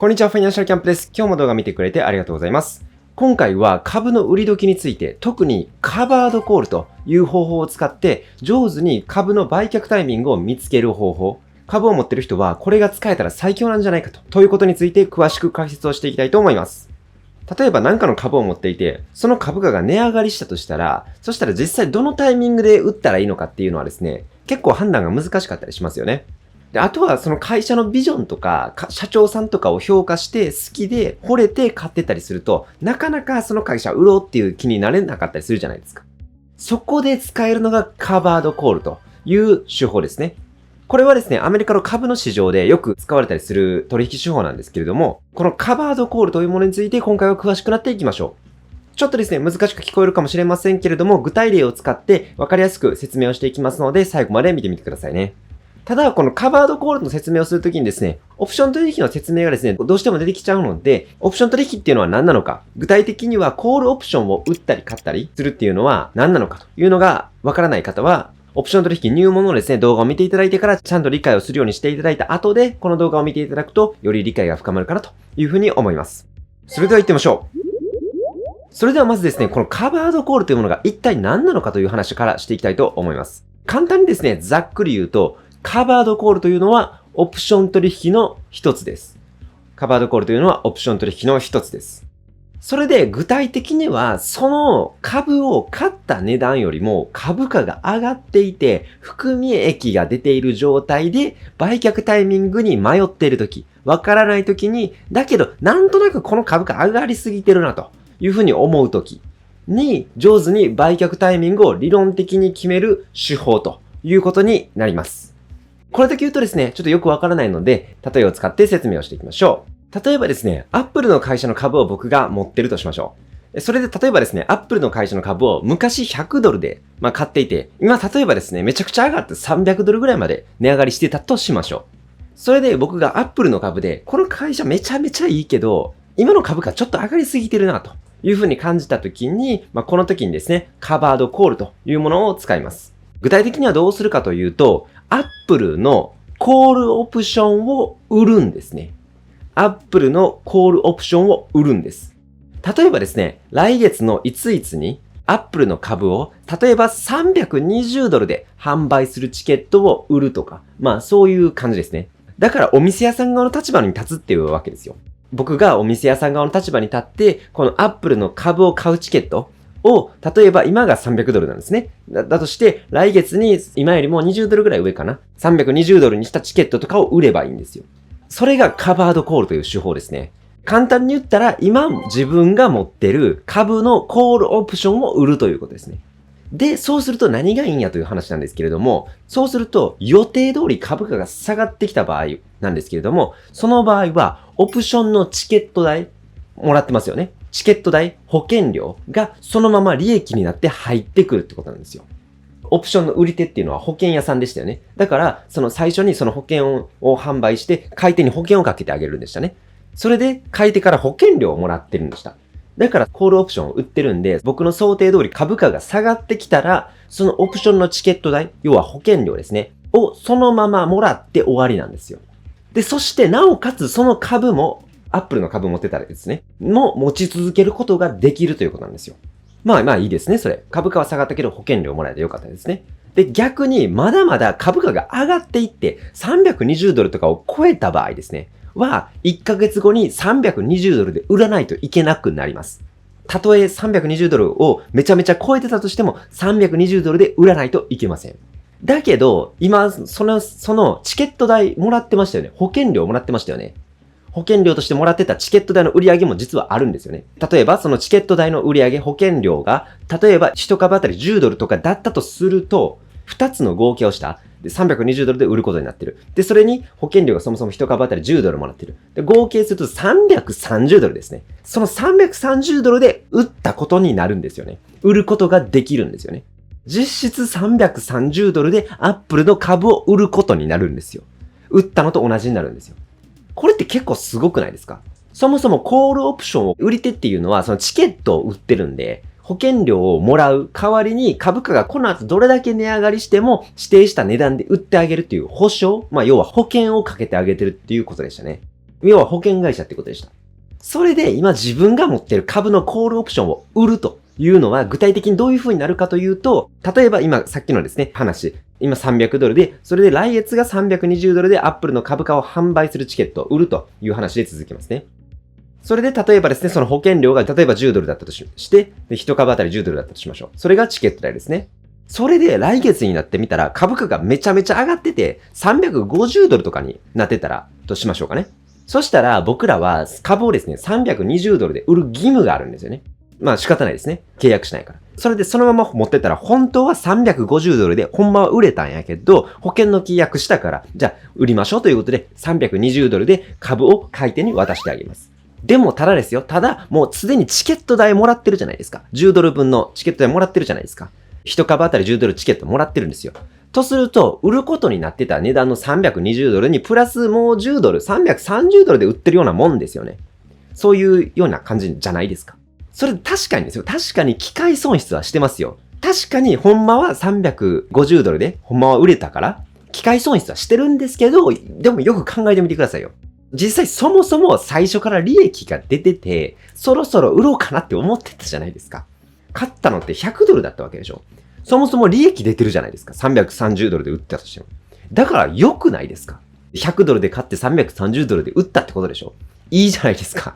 こんにちは、ファイナンシャルキャンプです。今日も動画見てくれてありがとうございます。今回は株の売り時について、特にカバードコールという方法を使って、上手に株の売却タイミングを見つける方法、株を持っている人はこれが使えたら最強なんじゃないかということについて詳しく解説をしていきたいと思います。例えば何かの株を持っていて、その株価が値上がりしたとしたら、そしたら実際どのタイミングで売ったらいいのかっていうのはですね、結構判断が難しかったりしますよね。で、あとはその会社のビジョンとか、社長さんとかを評価して好きで惚れて買ってたりすると、なかなかその会社売ろうっていう気になれなかったりするじゃないですか。そこで使えるのがカバードコールという手法ですね。これはですね、アメリカの株の市場でよく使われたりする取引手法なんですけれども、このカバードコールというものについて今回は詳しくなっていきましょう。ちょっとですね、難しく聞こえるかもしれませんけれども、具体例を使って分かりやすく説明をしていきますので、最後まで見てみてくださいね。ただ、このカバードコールの説明をするときにですね、オプション取引の説明がですね、どうしても出てきちゃうので、オプション取引っていうのは何なのか、具体的にはコールオプションを売ったり買ったりするっていうのは何なのかというのがわからない方は、オプション取引入門のですね、動画を見ていただいてからちゃんと理解をするようにしていただいた後で、この動画を見ていただくと、より理解が深まるかなというふうに思います。それでは行ってみましょう。それではまずですね、このカバードコールというものが一体何なのかという話からしていきたいと思います。簡単にですね、ざっくり言うと、カバードコールというのはオプション取引の一つです。カバードコールというのはオプション取引の一つです。それで具体的にはその株を買った値段よりも株価が上がっていて含み益が出ている状態で売却タイミングに迷っているとき、わからないときに、だけどなんとなくこの株価上がりすぎてるなというふうに思うときに上手に売却タイミングを理論的に決める手法ということになります。これだけ言うとですね、ちょっとよくわからないので、例えを使って説明をしていきましょう。例えばですね、Apple の会社の株を僕が持ってるとしましょう。それで例えばですね、Apple の会社の株を昔100ドルで、買っていて、今例えばですね、めちゃくちゃ上がって300ドルぐらいまで値上がりしてたとしましょう。それで僕が Apple の株で、この会社めちゃめちゃいいけど、今の株価ちょっと上がりすぎてるなというふうに感じたときに、この時にですね、カバードコールというものを使います。具体的にはどうするかというと、Apple のコールオプションを売るんですね。Apple のコールオプションを売るんです。例えばですね、来月のいついつに Apple の株を例えば320ドルで販売するチケットを売るとか、そういう感じですね。だからお店屋さん側の立場に立つっていうわけですよ。僕がお店屋さん側の立場に立って、この Apple の株を買うチケットを、例えば今が300ドルなんですね。だとして、来月に今よりも20ドルぐらい上かな。320ドルにしたチケットとかを売ればいいんですよ。それがカバードコールという手法ですね。簡単に言ったら、今自分が持ってる株のコールオプションを売るということですね。で、そうすると何がいいんやという話なんですけれども、そうすると予定通り株価が下がってきた場合なんですけれども、その場合はオプションのチケット代もらってますよね。チケット代、保険料がそのまま利益になって入ってくるってことなんですよ。オプションの売り手っていうのは保険屋さんでしたよね。だから、その最初にその保険を販売して、買い手に保険をかけてあげるんでしたね。それで、買い手から保険料をもらってるんでした。だから、コールオプションを売ってるんで、僕の想定通り株価が下がってきたら、そのオプションのチケット代、要は保険料ですね、をそのままもらって終わりなんですよ。で、そしてなおかつその株も、アップルの株持ってたらですね、も持ち続けることができるということなんですよ。いいですね、それ。株価は下がったけど保険料もらえてよかったですね。で、逆にまだまだ株価が上がっていって320ドルとかを超えた場合ですね、1ヶ月後に320ドルで売らないといけなくなります。たとえ320ドルをめちゃめちゃ超えてたとしても320ドルで売らないといけません。だけど、今、そのチケット代もらってましたよね。保険料もらってましたよね。保険料としてもらってたチケット代の売り上げも実はあるんですよね。例えばそのチケット代の売り上げ、保険料が、例えば1株あたり10ドルとかだったとすると、2つの合計をした。で、320ドルで売ることになってる。で、それに保険料がそもそも1株あたり10ドルもらってる。で、合計すると330ドルですね。その330ドルで売ったことになるんですよね。売ることができるんですよね。実質330ドルでアップルの株を売ることになるんですよ。売ったのと同じになるんですよ。これって結構すごくないですか？そもそもコールオプションを売り手っていうのはそのチケットを売ってるんで、保険料をもらう代わりに株価がこの後どれだけ値上がりしても指定した値段で売ってあげるっていう保証、要は保険をかけてあげてるっていうことでしたね。要は保険会社ってことでした。それで今自分が持ってる株のコールオプションを売るというのは具体的にどういう風になるかというと、例えば今さっきのですね、話。今300ドルで、それで来月が320ドルで Apple の株価を販売するチケットを売るという話で続きますね。それで例えばですね、その保険料が例えば10ドルだったとして、1株当たり10ドルだったとしましょう。それがチケット代ですね。それで来月になってみたら株価がめちゃめちゃ上がってて、350ドルとかになってたらとしましょうかね。そしたら僕らは株をですね、320ドルで売る義務があるんですよね。まあ仕方ないですね。契約しないから。それでそのまま持ってたら本当は350ドルでほんまは売れたんやけど、保険の契約したから、じゃあ売りましょうということで320ドルで株を買い手に渡してあげます。でもただですよ。ただもうすでにチケット代もらってるじゃないですか。10ドル分のチケット代もらってるじゃないですか。1株当たり10ドルチケットもらってるんですよ。とすると、売ることになってた値段の320ドルにプラスもう10ドル、330ドルで売ってるようなもんですよね。そういうような感じじゃないですか。それ確かにですよ。確かに機械損失はしてますよ。確かにほんまは350ドルでほんまは売れたから、機械損失はしてるんですけど、でもよく考えてみてくださいよ。実際そもそも最初から利益が出てて、そろそろ売ろうかなって思ってたじゃないですか。買ったのって100ドルだったわけでしょ。そもそも利益出てるじゃないですか。330ドルで売ったとしても。だから良くないですか。100ドルで買って330ドルで売ったってことでしょ。いいじゃないですか。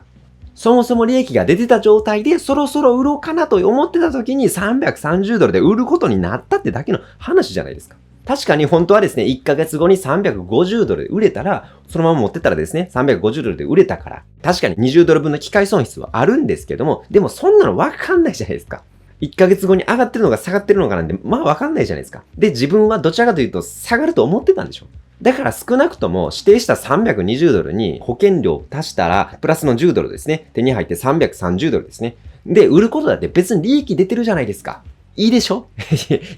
そもそも利益が出てた状態でそろそろ売ろうかなと思ってた時に330ドルで売ることになったってだけの話じゃないですか。確かに本当はですね、1ヶ月後に350ドルで売れたら、そのまま持ってたらですね、350ドルで売れたから、確かに20ドル分の機械損失はあるんですけども、でもそんなのわかんないじゃないですか。1ヶ月後に上がってるのか下がってるのかなんて、まあわかんないじゃないですか。で、自分はどちらかというと下がると思ってたんでしょ。だから少なくとも指定した320ドルに保険料を足したら、プラスの10ドルですね。手に入って330ドルですね。で、売ることだって別に利益出てるじゃないですか。いいでしょ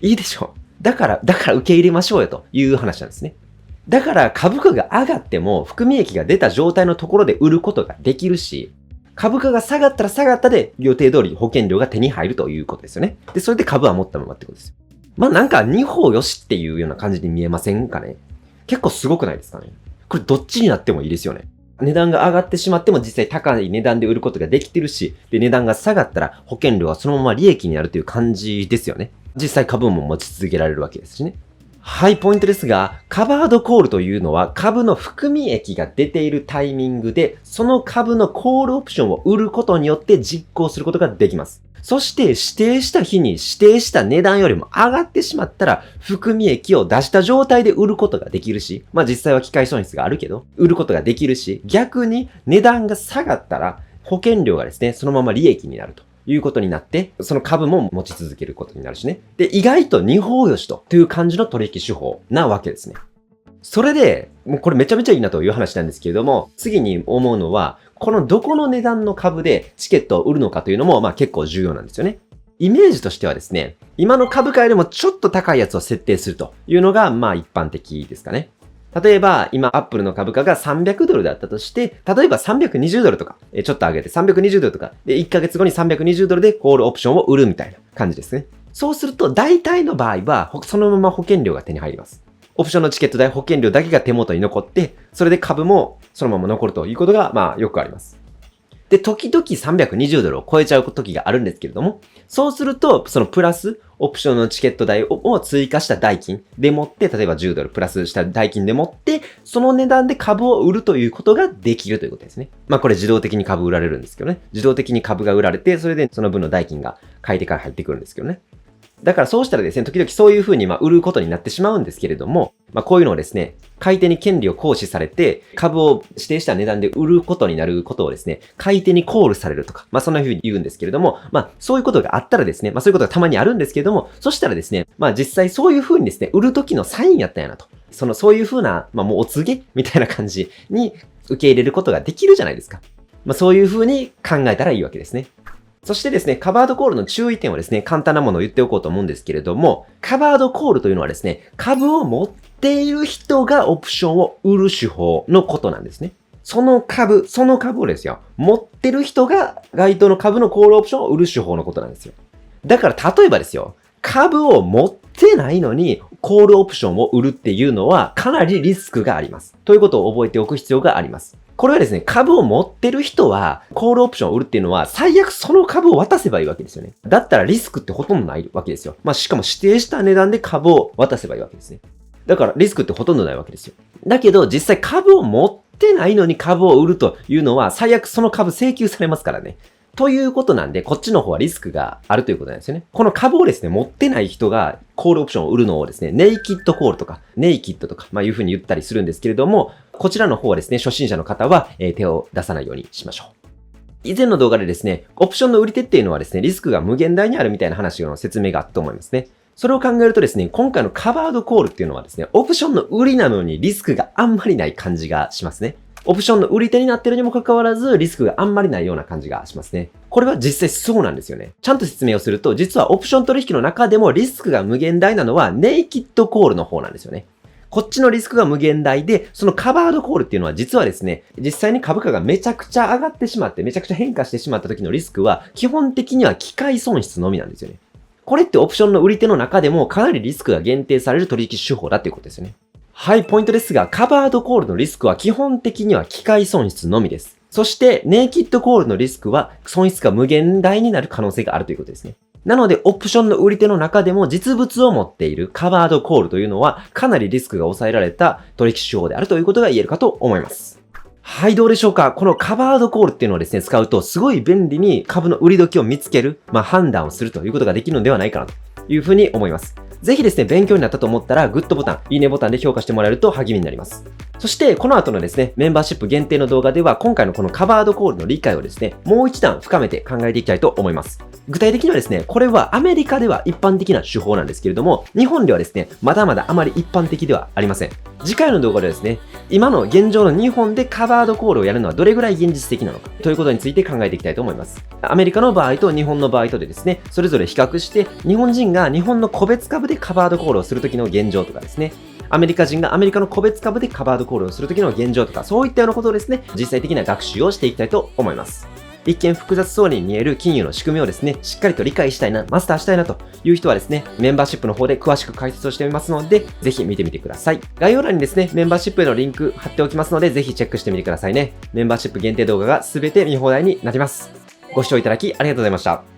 いいでしょ。だから受け入れましょうよという話なんですね。だから株価が上がっても含み益が出た状態のところで売ることができるし、株価が下がったら下がったで予定通り保険料が手に入るということですよね。で、それで株は持ったままってことですよ。まあなんか二方よしっていうような感じに見えませんかね。結構すごくないですかね。これどっちになってもいいですよね。値段が上がってしまっても実際高い値段で売ることができてるし、で、値段が下がったら保険料はそのまま利益になるという感じですよね。実際株も持ち続けられるわけですしね。はい、ポイントですが、カバードコールというのは株の含み益が出ているタイミングで、その株のコールオプションを売ることによって実行することができます。そして指定した日に指定した値段よりも上がってしまったら、含み益を出した状態で売ることができるし、まあ実際は機械損失があるけど、売ることができるし、逆に値段が下がったら、保険料がですね、そのまま利益になるということになって、その株も持ち続けることになるしね。で、意外と二方よしという感じの取引手法なわけですね。それで、もうこれめちゃめちゃいいなという話なんですけれども、次に思うのは、このどこの値段の株でチケットを売るのかというのも、まあ結構重要なんですよね。イメージとしてはですね、今の株価よりもちょっと高いやつを設定するというのが、まあ一般的ですかね。例えば、今、アップルの株価が300ドルだったとして、例えば320ドルとか、ちょっと上げて320ドルとか、で、1ヶ月後に320ドルでコールオプションを売るみたいな感じですね。そうすると、大体の場合は、そのまま保険料が手に入ります。オプションのチケット代保険料だけが手元に残って、それで株もそのまま残るということが、まあ、よくあります。で、時々320ドルを超えちゃう時があるんですけれども、そうすると、そのプラス、オプションのチケット代を追加した代金でもって、例えば10ドルプラスした代金でもって、その値段で株を売るということができるということですね。まあこれ自動的に株売られるんですけどね。自動的に株が売られて、それでその分の代金が買い手から入ってくるんですけどね。だからそうしたらですね、時々そういう風に売ることになってしまうんですけれども、こういうのをですね、買い手に権利を行使されて、株を指定した値段で売ることになることをですね、買い手にコールされるとか、そんな風に言うんですけれども、そういうことがあったらですね、そういうことがたまにあるんですけれども、そしたらですね、実際そういう風にですね、売る時のサインやったんやなと。そういう風な、もうお告げみたいな感じに受け入れることができるじゃないですか。そういう風に考えたらいいわけですね。そしてですね、カバードコールの注意点をですね、簡単なものを言っておこうと思うんですけれども、カバードコールというのはですね、株を持っている人がオプションを売る手法のことなんですね。その株をですよ、持ってる人が該当の株のコールオプションを売る手法のことなんですよ。だから例えばですよ、株を持ってないのにコールオプションを売るっていうのはかなりリスクがあります。ということを覚えておく必要があります。これはですね、株を持ってる人は、コールオプションを売るっていうのは、最悪その株を渡せばいいわけですよね。だったらリスクってほとんどないわけですよ。しかも指定した値段で株を渡せばいいわけですね。だからリスクってほとんどないわけですよ。だけど、実際株を持ってないのに株を売るというのは、最悪その株請求されますからね。ということなんで、こっちの方はリスクがあるということなんですよね。この株をですね、持ってない人がコールオプションを売るのをですね、ネイキッドコールとか、ネイキッドとか、いう風に言ったりするんですけれども、こちらの方はですね、初心者の方は、手を出さないようにしましょう。以前の動画でですね、オプションの売り手っていうのはですね、リスクが無限大にあるみたいな話の説明があったと思いますね。それを考えるとですね、今回のカバードコールっていうのはですね、オプションの売りなのにリスクがあんまりない感じがしますね。オプションの売り手になってるにもかかわらず、リスクがあんまりないような感じがしますね。これは実際そうなんですよね。ちゃんと説明をすると、実はオプション取引の中でもリスクが無限大なのはネイキッドコールの方なんですよね。こっちのリスクが無限大で、そのカバードコールっていうのは実はですね、実際に株価がめちゃくちゃ上がってしまって、めちゃくちゃ変化してしまった時のリスクは、基本的には機械損失のみなんですよね。これってオプションの売り手の中でもかなりリスクが限定される取引手法だっていうことですよね。はい、ポイントですが、カバードコールのリスクは基本的には機械損失のみです。そして、ネイキッドコールのリスクは損失が無限大になる可能性があるということですね。なので、オプションの売り手の中でも実物を持っているカバードコールというのはかなりリスクが抑えられた取引手法であるということが言えるかと思います。はい、どうでしょうか。このカバードコールっていうのをですね、使うとすごい便利に株の売り時を見つける、判断をするということができるのではないかなというふうに思います。ぜひですね、勉強になったと思ったら、グッドボタン、いいねボタンで評価してもらえると励みになります。そして、この後のですね、メンバーシップ限定の動画では、今回のこのカバードコールの理解をですね、もう一段深めて考えていきたいと思います。具体的にはですね、これはアメリカでは一般的な手法なんですけれども、日本ではですね、まだまだあまり一般的ではありません。次回の動画でですね、今の現状の日本でカバードコールをやるのはどれぐらい現実的なのかということについて考えていきたいと思います。アメリカの場合と日本の場合とでですね、それぞれ比較して、日本人が日本の個別株でカバードコールをするときの現状とかですね、アメリカ人がアメリカの個別株でカバードコールをするときの現状とか、そういったようなことをですね、実際的な学習をしていきたいと思います。一見複雑そうに見える金融の仕組みをですね、しっかりと理解したいな、マスターしたいなという人はですね、メンバーシップの方で詳しく解説をしてみますので、ぜひ見てみてください。概要欄にですね、メンバーシップへのリンク貼っておきますので、ぜひチェックしてみてくださいね。メンバーシップ限定動画が全て見放題になります。ご視聴いただきありがとうございました。